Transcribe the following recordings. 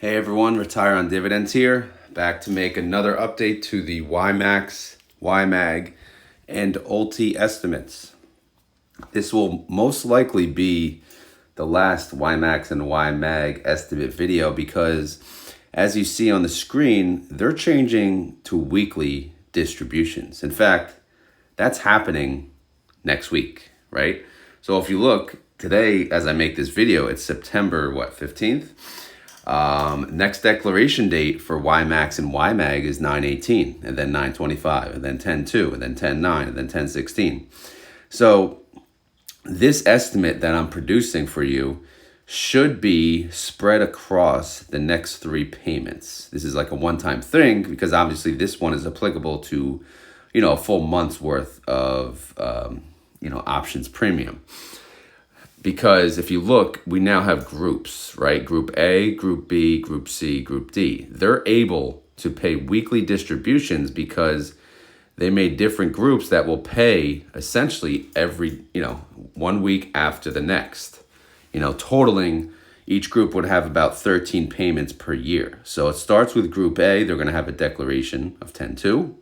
Hey everyone, Retire on Dividends here, back to make another update to the YMAX, YMAG, and ULTY estimates. This will most likely be the last YMAX and YMAG estimate video because, as you see on the screen, they're changing to weekly distributions. In fact, that's happening next week, right? So if you look today, as I make this video, it's September 15th. Next declaration date for YMAX and YMAG is 9/18, and then 9/25, and then 10/2, and then 10/9, and then 10/16. So this estimate that I'm producing for you should be spread across the next 3 payments. This is like a one-time thing because obviously this one is applicable to, a full month's worth of, options premium. Because if you look, we now have groups, right? Group A, Group B, Group C, Group D. They're able to pay weekly distributions because they made different groups that will pay essentially every, 1 week after the next. Totaling, each group would have about 13 payments per year. So it starts with Group A, they're going to have a declaration of 10/2,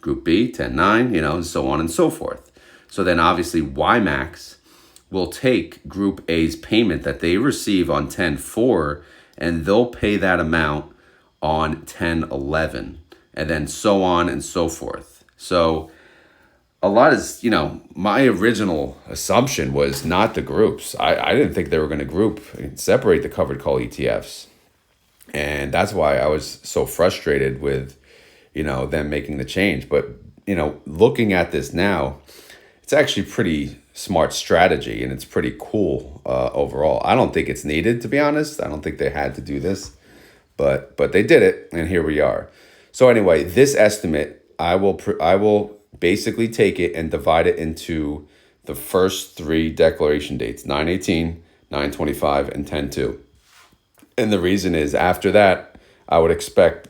Group B, 10/9, and so on and so forth. So then obviously YMAX will take Group A's payment that they receive on 10/4, and they'll pay that amount on 10/11, and then so on and so forth. So a lot is, my original assumption was not the groups. I didn't think they were going to group and separate the covered call ETFs. And that's why I was so frustrated with, them making the change. But, looking at this now, it's actually pretty smart strategy and it's pretty cool overall. I don't think it's needed, to be honest. I don't think they had to do this, but they did it, and here we are. So anyway, this estimate, I will basically take it and divide it into the first 3 declaration dates: 9/18, 9/25, and 10/2. And the reason is, after that, I would expect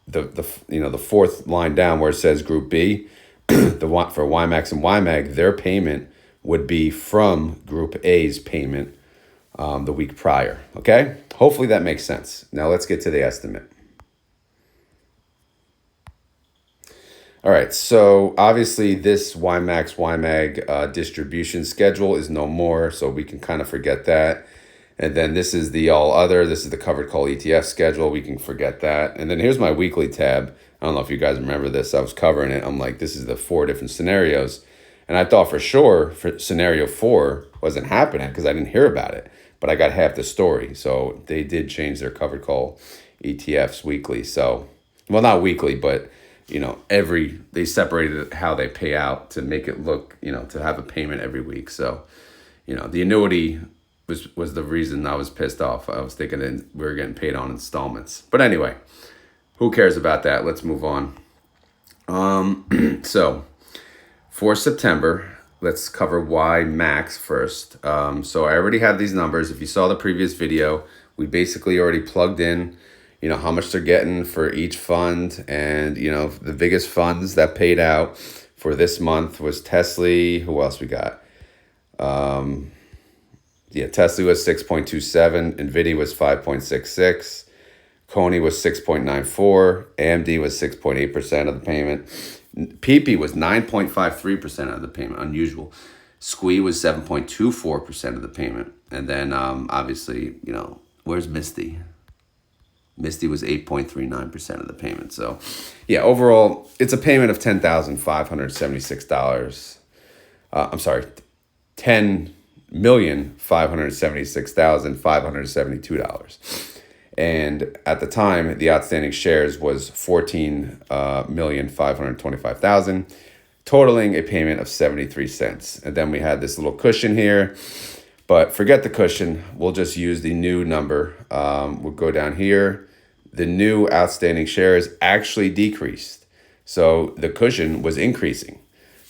the fourth line down where it says Group B, for YMAX and YMAG, their payment would be from Group A's payment the week prior. Okay? Hopefully that makes sense. Now let's get to the estimate. All right, so obviously this YMAX, YMAG distribution schedule is no more, so we can kind of forget that. And then this is the all other. This is the covered call ETF schedule. We can forget that. And then here's my weekly tab. I don't know if you guys remember this. I was covering it. I'm like, this is the 4 different scenarios. And I thought for sure for scenario 4 wasn't happening because I didn't hear about it. But I got half the story. So they did change their covered call ETFs weekly. So, well, not weekly, but, they separated how they pay out to make it look, to have a payment every week. So, the annuity was the reason I was pissed off. I was thinking that we were getting paid on installments. But anyway, who cares about that? Let's move on. So for September, let's cover YMAX first. So I already have these numbers. If you saw the previous video, we basically already plugged in, how much they're getting for each fund. And, the biggest funds that paid out for this month was Tesla. Who else we got? Tesla was 6.27, NVIDIA was 5.66, Coney was 6.94, AMD was 6.8% of the payment, PP was 9.53% of the payment, unusual. SQE was 7.24% of the payment. And then obviously, where's Misty? Misty was 8.39% of the payment. So yeah, overall, it's a payment of $10,576. I'm sorry, $10,576,572. And at the time, the outstanding shares was 14,525,000, totaling a payment of 73 cents. And then we had this little cushion here, but forget the cushion. We'll just use the new number. We'll go down here. The new outstanding shares actually decreased. So the cushion was increasing.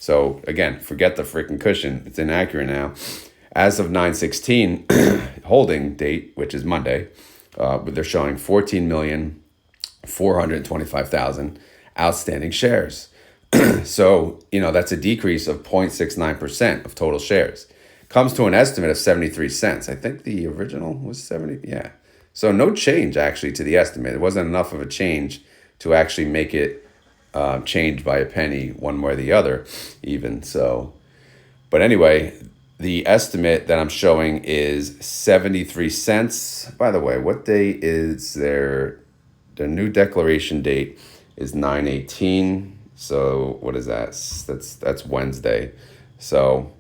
So again, forget the freaking cushion. It's inaccurate now. As of 9/16 holding date, which is Monday, they're showing 14,425,000 outstanding shares. So, that's a decrease of 0.69% of total shares. Comes to an estimate of 73 cents. I think the original was 70. Yeah. So no change actually to the estimate. It wasn't enough of a change to actually make it change by a penny one way or the other even. So, but anyway, the estimate that I'm showing is 73 cents. By the way, what day is their new declaration date is 9/18. So what is that? That's Wednesday. So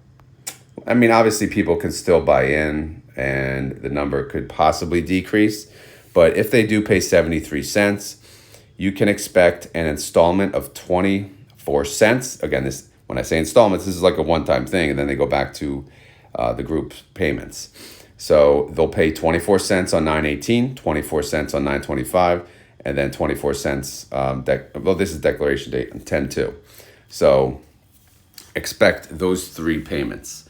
I mean, obviously people can still buy in and the number could possibly decrease, but if they do pay 73 cents, you can expect an installment of 24 cents. Again, this, when I say installments, this is like a one-time thing, and then they go back to the group payments. So they'll pay 24 cents on 9/18, 24 cents on 9/25, and then 24 cents, well, this is declaration date on 10/2. So expect those three payments.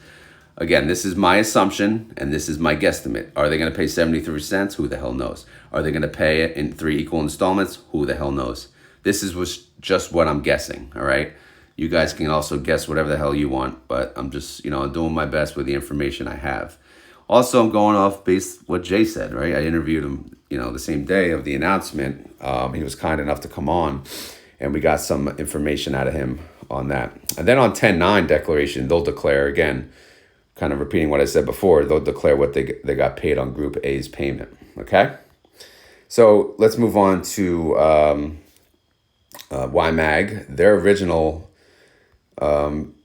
Again, this is my assumption, and this is my guesstimate. Are they going to pay 73 cents? Who the hell knows? Are they going to pay it in 3 equal installments? Who the hell knows? This was just what I'm guessing, all right? You guys can also guess whatever the hell you want, but I'm just, doing my best with the information I have. Also, I'm going off based what Jay said, right? I interviewed him, the same day of the announcement. He was kind enough to come on, and we got some information out of him on that. And then on 10/9 declaration, they'll declare again, kind of repeating what I said before, they'll declare what they got paid on Group A's payment, okay? So let's move on to YMAG. Their original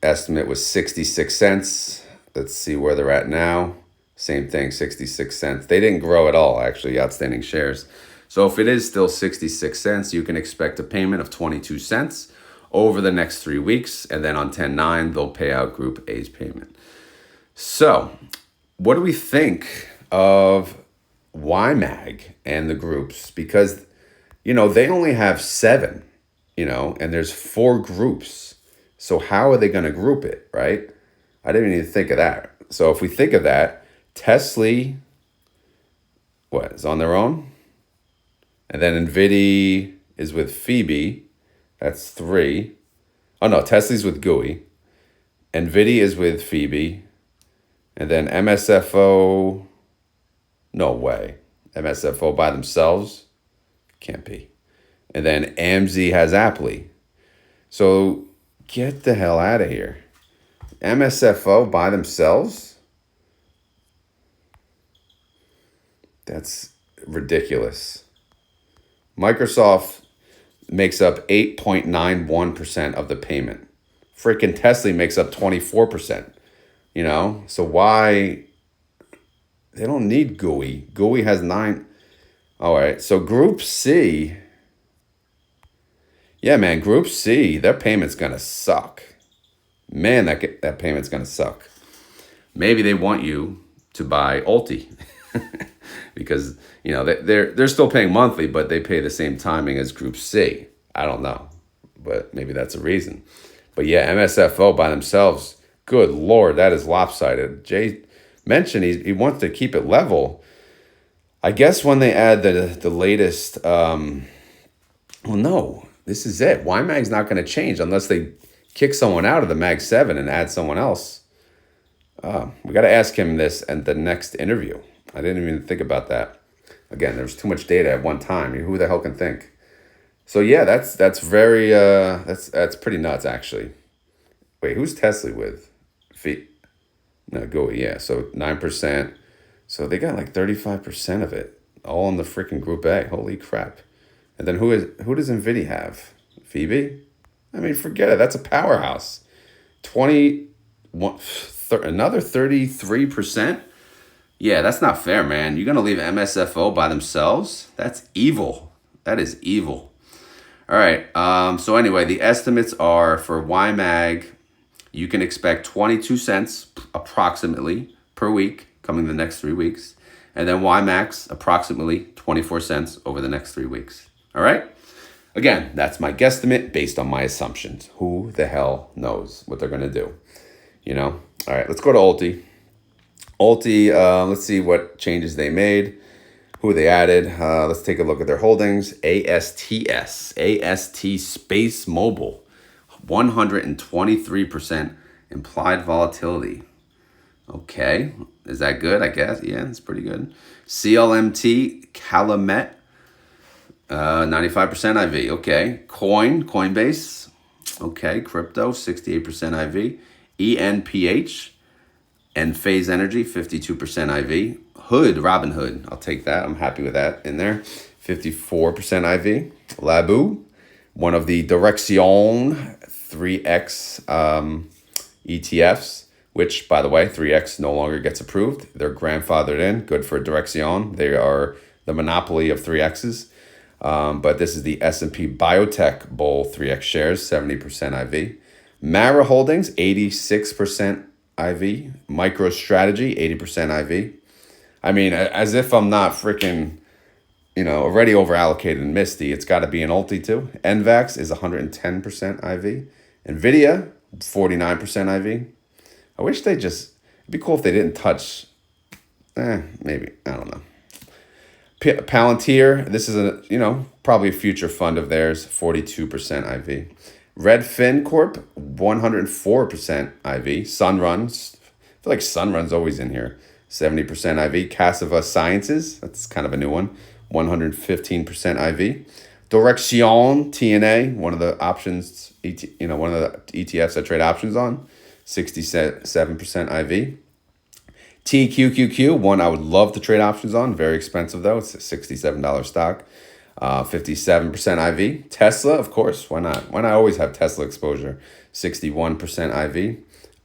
estimate was 66 cents. Let's see where they're at now. Same thing, 66 cents. They didn't grow at all, actually, outstanding shares. So if it is still 66 cents, you can expect a payment of 22 cents over the next 3 weeks. And then on 10/9, they'll pay out Group A's payment. So, what do we think of YMAG and the groups? Because, they only have 7, and there's 4 groups. So how are they going to group it, right? I didn't even think of that. So if we think of that, Tesla, is on their own? And then NVIDIA is with Phoebe. That's 3. Oh, no, Tesla's with GUI. NVIDIA is with Phoebe. And then MSFO, no way. MSFO by themselves? Can't be. And then AMZ has Aptly. So get the hell out of here. MSFO by themselves? That's ridiculous. Microsoft makes up 8.91% of the payment. Freaking Tesla makes up 24%. So why? They don't need GUI. GUI has 9. All right, so Group C. Yeah, man, Group C, their payment's going to suck. Man, that payment's going to suck. Maybe they want you to buy ULTY. Because, they're still paying monthly, but they pay the same timing as Group C. I don't know, but maybe that's a reason. But yeah, MSFO by themselves, good Lord, that is lopsided. Jay mentioned he wants to keep it level. I guess when they add the latest, no, this is it. YMAG's not going to change unless they kick someone out of the Mag 7 and add someone else. We got to ask him this at the next interview. I didn't even think about that. Again, there's too much data at one time. Who the hell can think? So yeah, that's very that's pretty nuts actually. Wait, who's Tesla with? No, GUI, yeah. So 9%. So they got like 35% of it, all in the freaking Group A. Holy crap! And then who does NVIDIA have? Phoebe? I mean, forget it. That's a powerhouse. Another 33%. Yeah, that's not fair, man. You're gonna leave MSFO by themselves? That's evil. That is evil. All right. So anyway, the estimates are for YMAG. You can expect 22 cents approximately per week coming the next 3 weeks. And then YMAX approximately 24 cents over the next 3 weeks. All right? Again, that's my guesstimate based on my assumptions. Who the hell knows what they're going to do? All right, let's go to ULTY. ULTY, let's see what changes they made, who they added. Let's take a look at their holdings. AST Space Mobile. 123% implied volatility. Okay. Is that good? I guess. Yeah, it's pretty good. CLMT, Calumet, 95% IV. Okay. Coinbase. Okay. Crypto, 68% IV. ENPH and Phase Energy, 52% IV. Hood, Robinhood. I'll take that. I'm happy with that in there. 54% IV. Labu, one of the Direction 3X ETFs, which, by the way, 3X no longer gets approved. They're grandfathered in. Good for Direction. They are the monopoly of 3Xs. But this is the S&P Biotech Bull 3X shares, 70% IV. Mara Holdings, 86% IV. MicroStrategy, 80% IV. I mean, as if I'm not freaking, already over allocated in Misty, it's got to be an ULTY too. NVAX is 110% IV. NVIDIA, 49% IV. I wish it'd be cool if they didn't touch, maybe, I don't know. Palantir, this is probably a future fund of theirs, 42% IV. Redfin Corp, 104% IV. Sunrun, I feel like Sunrun's always in here, 70% IV. Cassava Sciences, that's kind of a new one, 115% IV. Direction TNA, one of the options, one of the ETFs that trade options on, 67% IV. TQQQ, one I would love to trade options on, very expensive though, it's a $67 stock, 57% IV. Tesla, of course, why not? Why not always have Tesla exposure? 61% IV.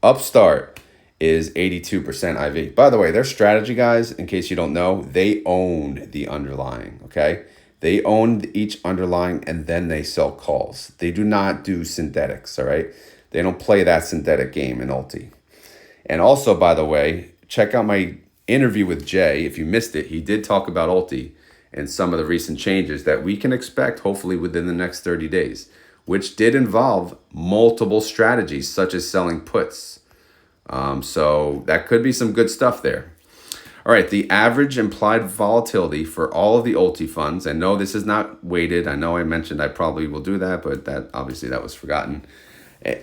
Upstart is 82% IV. By the way, their strategy, guys, in case you don't know, they own the underlying, okay? They own each underlying and then they sell calls. They do not do synthetics, all right? They don't play that synthetic game in ULTY. And also, by the way, check out my interview with Jay. If you missed it, he did talk about ULTY and some of the recent changes that we can expect hopefully within the next 30 days, which did involve multiple strategies such as selling puts. So that could be some good stuff there. All right, the average implied volatility for all of the ULTY funds, and no, this is not weighted. I know I mentioned I probably will do that, but that was forgotten.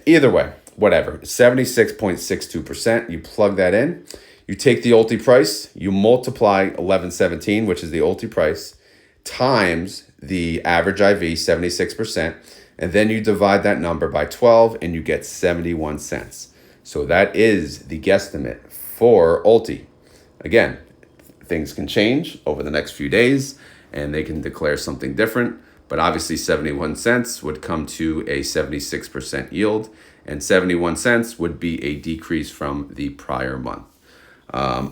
Either way, whatever, 76.62%, you plug that in. You take the ULTY price, you multiply 1117, which is the ULTY price, times the average IV, 76%, and then you divide that number by 12 and you get 71 cents. So that is the guesstimate for ULTY. Again, things can change over the next few days and they can declare something different, but obviously 71 cents would come to a 76% yield and 71 cents would be a decrease from the prior month.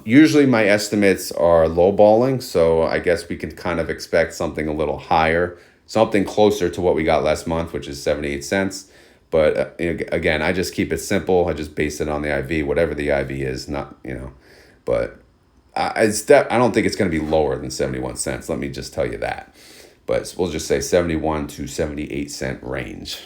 Usually my estimates are lowballing, so I guess we can kind of expect something a little higher, something closer to what we got last month, which is 78 cents. But again, I just keep it simple. I just base it on the IV, whatever the IV is, but I don't think it's going to be lower than 71 cents. Let me just tell you that. But we'll just say 71 to 78 cent range.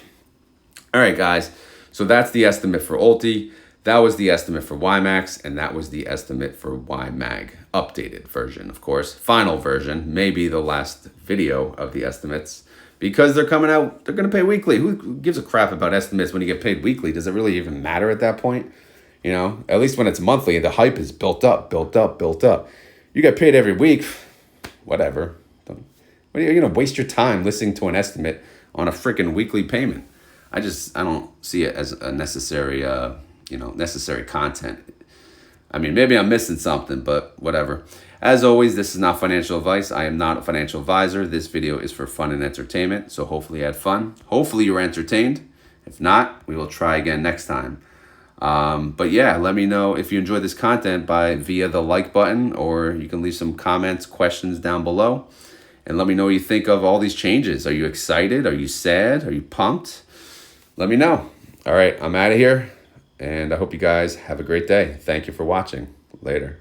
All right, guys. So that's the estimate for ULTY. That was the estimate for YMAX, and that was the estimate for YMAG. Updated version, of course. Final version, maybe the last video of the estimates. Because they're coming out, they're going to pay weekly. Who gives a crap about estimates when you get paid weekly? Does it really even matter at that point? At least when it's monthly, the hype is built up. You get paid every week, whatever. What are you going to waste your time listening to an estimate on a freaking weekly payment? I don't see it as a necessary content. I mean, maybe I'm missing something, but whatever. As always, this is not financial advice. I am not a financial advisor. This video is for fun and entertainment. So hopefully you had fun. Hopefully you were entertained. If not, we will try again next time. But yeah, let me know if you enjoyed this content via the like button, or you can leave some comments, questions down below. And let me know what you think of all these changes. Are you excited? Are you sad? Are you pumped? Let me know. All right, I'm out of here. And I hope you guys have a great day. Thank you for watching. Later.